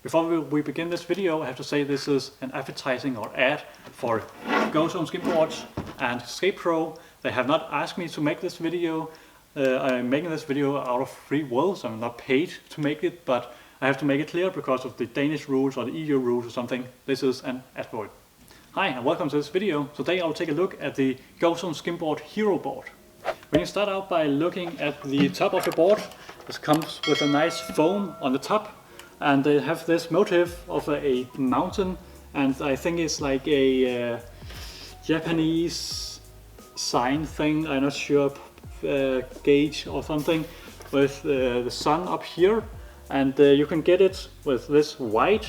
Before we begin this video, I have to say this is an advertising or ad for GoZone skimboards and Escape Pro. They have not asked me to make this video. I'm making this video out of free will, so I'm not paid to make it, but I have to make it clear because of the Danish rules or the EU rules or something. This is an ad for it. Hi and welcome to this video. Today I'll take a look at the GoZone Skimboard Hiro board. We can start out by looking at the top of the board. This comes with a nice foam on the top, and they have this motif of a mountain, and I think it's like a Japanese sign thing, I'm not sure, gauge or something, with the sun up here, and you can get it with this white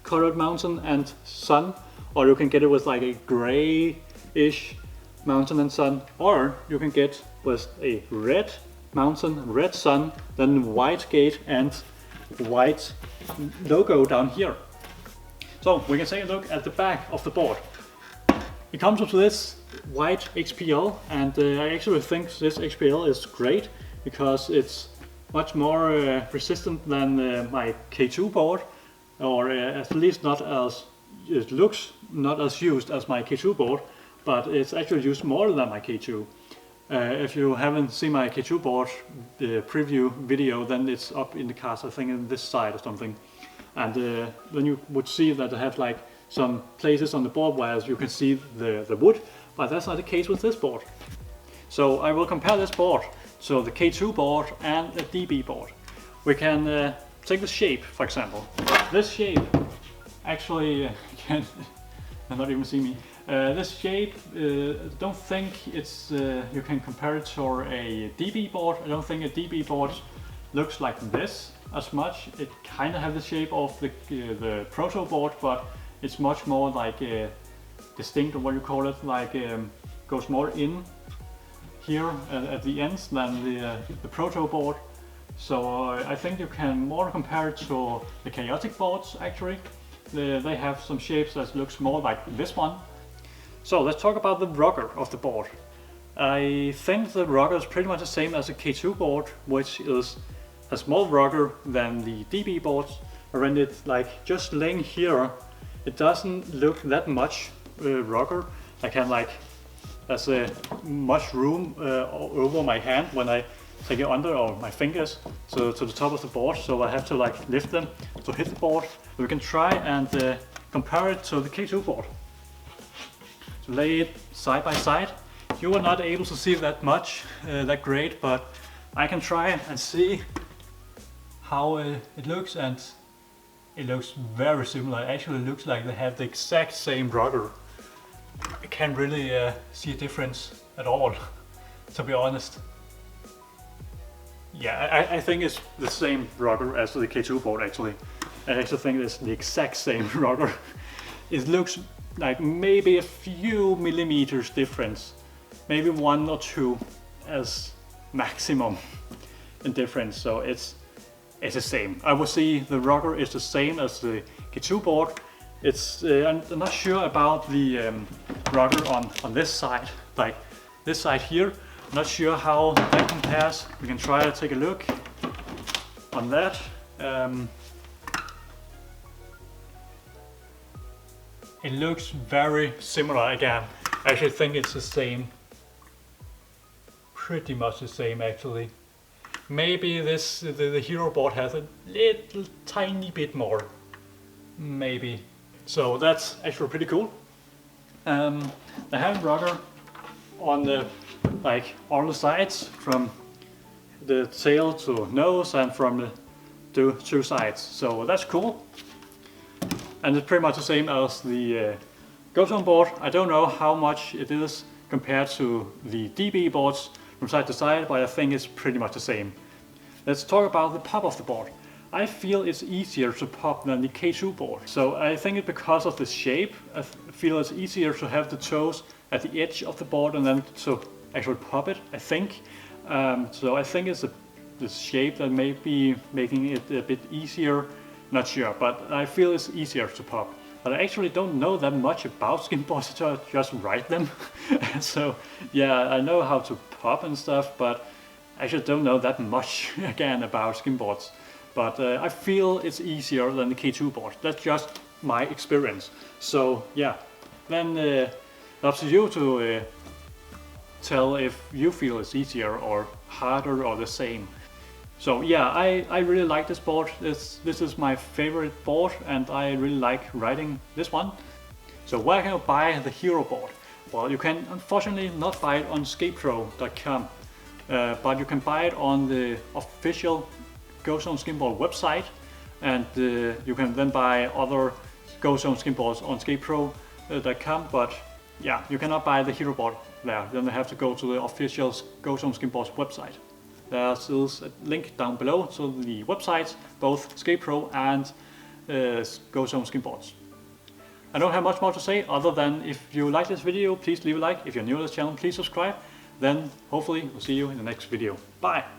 colored mountain and sun, or you can get it with like a gray-ish mountain and sun, or you can get with a red mountain, red sun, then white gate and white logo down here. So we can take a look at the back of the board. It comes with this white XPL, and I actually think this XPL is great because it's much more resistant than my K2 board, or at least not as it looks not as used as my K2 board, but it's actually used more than my K2. If you haven't seen my K2 board preview video, then it's up in the cast, I think in this side or something. And then you would see that I have like some places on the board where you can see the wood, but that's not the case with this board. So I will compare this board to the K2 board and the DB board. We can take the shape, for example. This shape actually can not even see me. This shape, don't think it's you can compare it to a DB board. I don't think a DB board looks like this as much. It kind of has the shape of the proto board, but it's much more like distinct, or what you call it, like goes more in here at the ends than the proto board. So I think you can more compare it to the chaotic boards actually. They have some shapes that looks more like this one. So let's talk about the rocker of the board. I think the rocker is pretty much the same as a K2 board, which is a small rocker than the DB boards. When it's like just laying here, it doesn't look that much rocker. I can like, there's much room over my hand when I take it under, or my fingers, to the top of the board, so I have to like lift them to hit the board. We can try and compare it to the K2 board. So lay it side by side. You are not able to see that much, that great, but I can try and see how it looks, and it looks very similar. It actually looks like they have the exact same rocker. I can't really see a difference at all, to be honest. Yeah, I think it's the same rocker as the K2 board actually. I actually think it's the exact same rocker. It looks like maybe a few millimeters difference, maybe 1 or 2 as maximum in difference. So it's the same. I would say the rocker is the same as the K2 board. It's I'm not sure about the rocker on this side, like this side here. I'm not sure how that compares. We can try to take a look on that. It looks very similar again. I actually think it's the same. Pretty much the same actually. Maybe the Hiro board has a little tiny bit more. Maybe. So that's actually pretty cool. The hand rocker on the all the sides, from the tail to nose and from the two sides. So that's cool. And it's pretty much the same as the GoZone board. I don't know how much it is compared to the DB boards from side to side, but I think it's pretty much the same. Let's talk about the pop of the board. I feel it's easier to pop than the K2 board. So I think it's because of the shape. I feel it's easier to have the toes at the edge of the board and then to actually pop it, I think. So I think it's the shape that may be making it a bit easier. Not sure, but I feel it's easier to pop. But I actually don't know that much about skimboards, so I just write them. So yeah, I know how to pop and stuff, but I actually don't know that much again about skimboards. but I feel it's easier than the K2 board. That's just my experience. So yeah, then up to you to tell if you feel it's easier or harder or the same. So yeah, I really like this board. This is my favorite board, and I really like riding this one. So where can you buy the Hiro board? Well, you can unfortunately not buy it on skapepro.com, but you can buy it on the official GoZone Skimboard website, and you can then buy other GoZone Skimboards on skapepro.com, but yeah, you cannot buy the Hiro board there. Then you have to go to the official GoZone Skimboards website. There's a link down below to the websites, both SkapePro and GoZone Skimboards. I don't have much more to say other than if you like this video, please leave a like. If you're new to this channel, please subscribe. Then hopefully we'll see you in the next video. Bye!